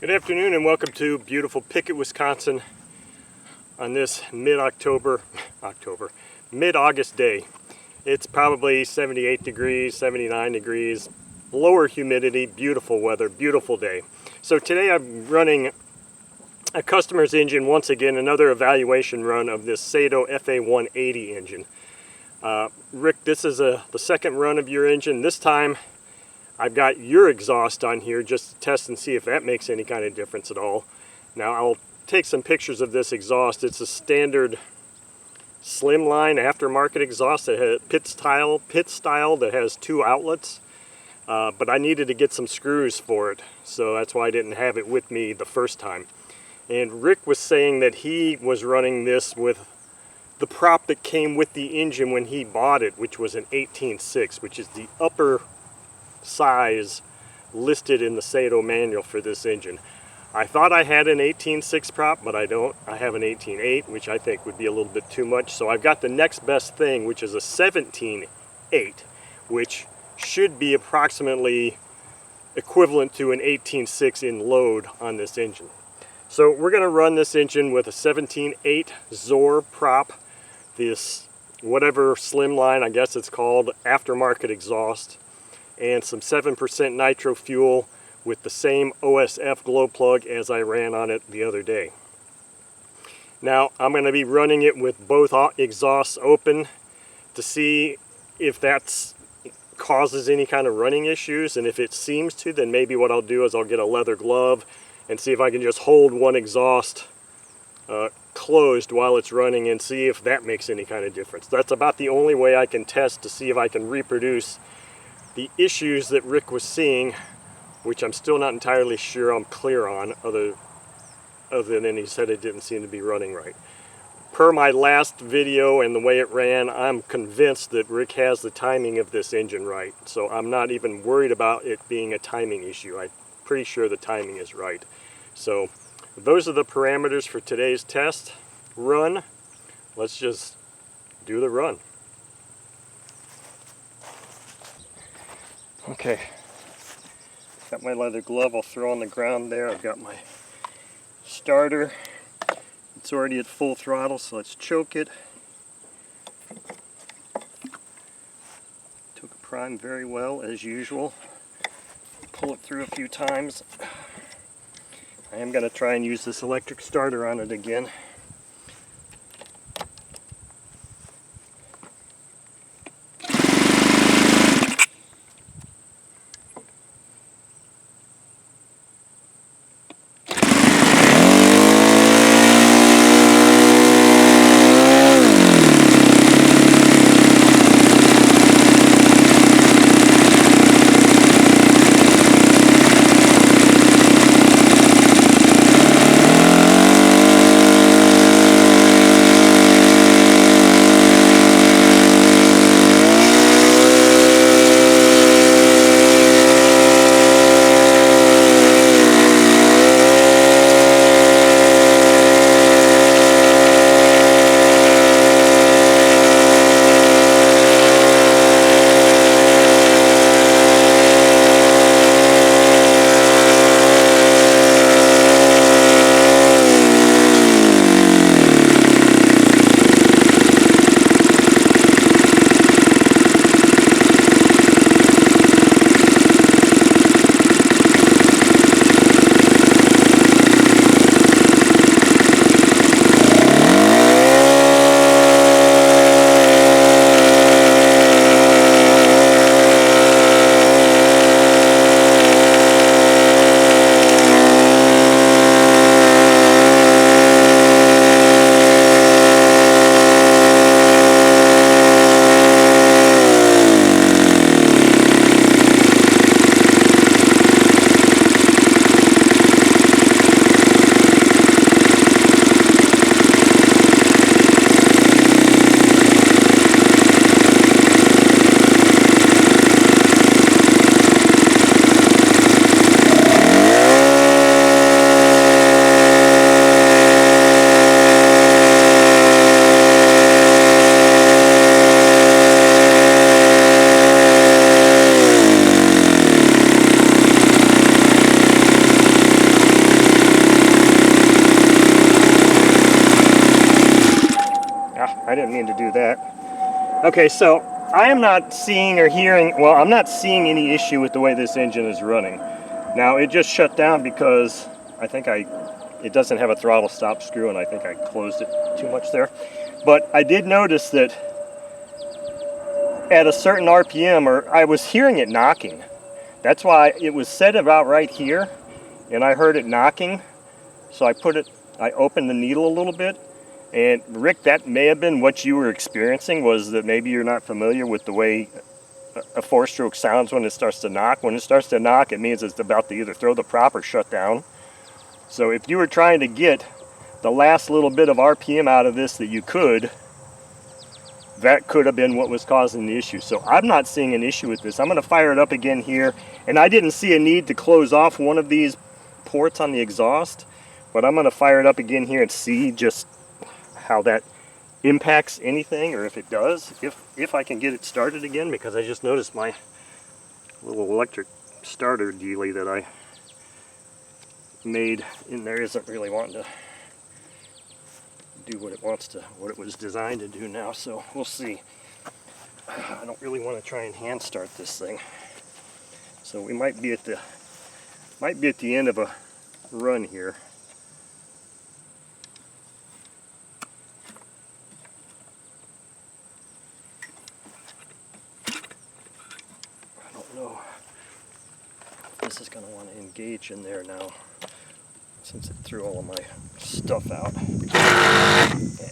Good afternoon and welcome to beautiful Pickett, Wisconsin on this mid-August day. It's probably 78 degrees, 79 degrees, lower humidity, beautiful weather, beautiful day. So today I'm running a customer's engine once again, another evaluation run of this Saito FA-180 engine. Rick, this is the second run of your engine. This time I've got your exhaust on here just to test and see if that makes any kind of difference at all. Now I'll take some pictures of this exhaust. It's a standard slimline aftermarket exhaust that has pit style that has two outlets. But I needed to get some screws for it, so that's why I didn't have it with me the first time. And Rick was saying that he was running this with the prop that came with the engine when he bought it, which was an 18.6, which is the upper size listed in the Saito manual for this engine. I thought I had an 18.6 prop, but I don't. I have an 18.8, which I think would be a little bit too much. So I've got the next best thing, which is a 17.8, which should be approximately equivalent to an 18.6 in load on this engine. So we're going to run this engine with a 17.8 Zor prop, this whatever slimline, I guess it's called, aftermarket exhaust, and some 7% nitro fuel with the same OSF glow plug as I ran on it the other day. Now I'm going to be running it with both exhausts open to see if that causes any kind of running issues, and if it seems to, then maybe what I'll do is I'll get a leather glove and see if I can just hold one exhaust closed while it's running and see if that makes any kind of difference. That's about the only way I can test to see if I can reproduce the issues that Rick was seeing, which I'm still not entirely sure I'm clear on, other than he said it didn't seem to be running right. Per my last video and the way it ran, I'm convinced that Rick has the timing of this engine right. So I'm not even worried about it being a timing issue. I'm pretty sure the timing is right. So those are the parameters for today's test run. Let's just do the run. Okay, got my leather glove I'll throw on the ground there. I've got my starter. It's already at full throttle, so let's choke it. Took a prime very well, as usual. Pull it through a few times. I am going to try and use this electric starter on it again. I didn't mean to do that. Okay, so I am not seeing or hearing, well, I'm not seeing any issue with the way this engine is running. Now, it just shut down because I think it doesn't have a throttle stop screw, and I think I closed it too much there. But I did notice that at a certain RPM, or I was hearing it knocking. That's why it was set about right here, and I heard it knocking. So I opened the needle a little bit. And Rick, that may have been what you were experiencing, was that maybe you're not familiar with the way a four-stroke sounds when it starts to knock. When it starts to knock, it means it's about to either throw the prop or shut down. So if you were trying to get the last little bit of RPM out of this that you could, that could have been what was causing the issue. So I'm not seeing an issue with this. I'm going to fire it up again here. And I didn't see a need to close off one of these ports on the exhaust, but I'm going to fire it up again here and see just how that impacts anything, or if it does, if I can get it started again, because I just noticed my little electric starter dealie that I made in there isn't really wanting to do what it was designed to do now. So we'll see. I don't really want to try and hand start this thing, so we might be at the end of a run here. This is going to want to engage in there now, since it threw all of my stuff out. Yeah.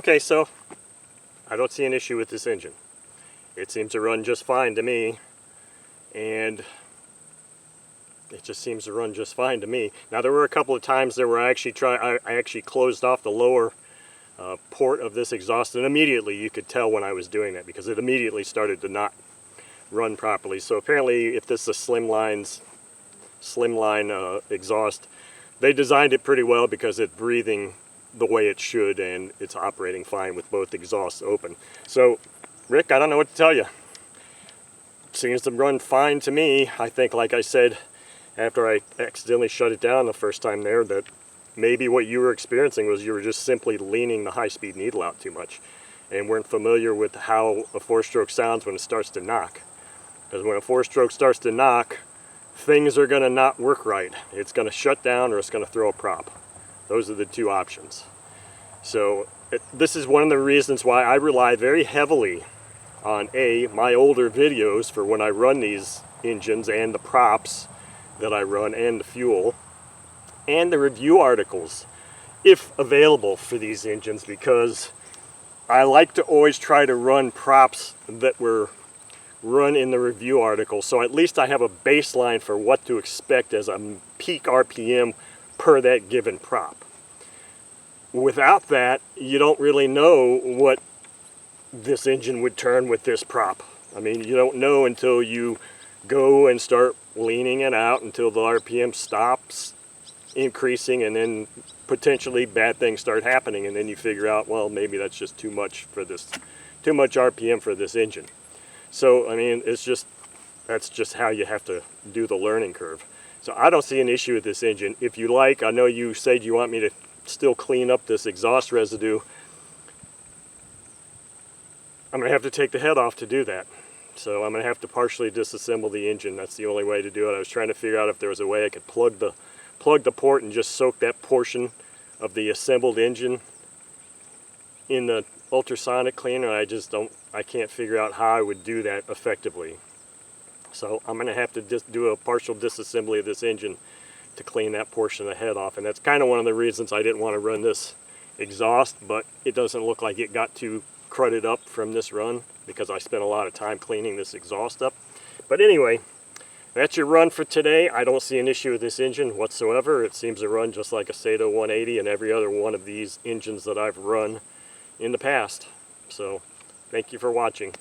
Okay, so I don't see an issue with this engine. It seems to run just fine to me, and it just seems to run just fine to me. Now there were a couple of times there where I actually closed off the lower port of this exhaust, and immediately you could tell when I was doing that because it immediately started to not run properly. So apparently, if this is a slimline exhaust, they designed it pretty well because it's breathing the way it should and it's operating fine with both exhausts open. So Rick, I don't know what to tell you. It seems to run fine to me. I think, like I said, after I accidentally shut it down the first time there, that maybe what you were experiencing was you were just simply leaning the high-speed needle out too much and weren't familiar with how a four-stroke sounds when it starts to knock. Because when a four-stroke starts to knock, things are going to not work right. It's going to shut down or it's going to throw a prop. Those are the two options. So this is one of the reasons why I rely very heavily on my older videos for when I run these engines, and the props that I run, and the fuel, and the review articles, if available for these engines, because I like to always try to run props that were run in the review article, so at least I have a baseline for what to expect as a peak RPM per that given prop. Without that, you don't really know what this engine would turn with this prop. I mean, you don't know until you go and start leaning it out until the RPM stops increasing, and then potentially bad things start happening, and then you figure out, well, maybe that's just too much RPM for this engine. So I mean, that's just how you have to do the learning curve. So I don't see an issue with this engine. If you like, I know you said you want me to still clean up this exhaust residue. I'm going to have to take the head off to do that. So I'm going to have to partially disassemble the engine. That's the only way to do it. I was trying to figure out if there was a way I could plug the port and just soak that portion of the assembled engine in the ultrasonic cleaner. I can't figure out how I would do that effectively. So I'm going to have to just do a partial disassembly of this engine to clean that portion of the head off. And that's kind of one of the reasons I didn't want to run this exhaust, but it doesn't look like it got too crudded up from this run because I spent a lot of time cleaning this exhaust up. But anyway, that's your run for today. I don't see an issue with this engine whatsoever. It seems to run just like a Saito 180 and every other one of these engines that I've run in the past. So thank you for watching.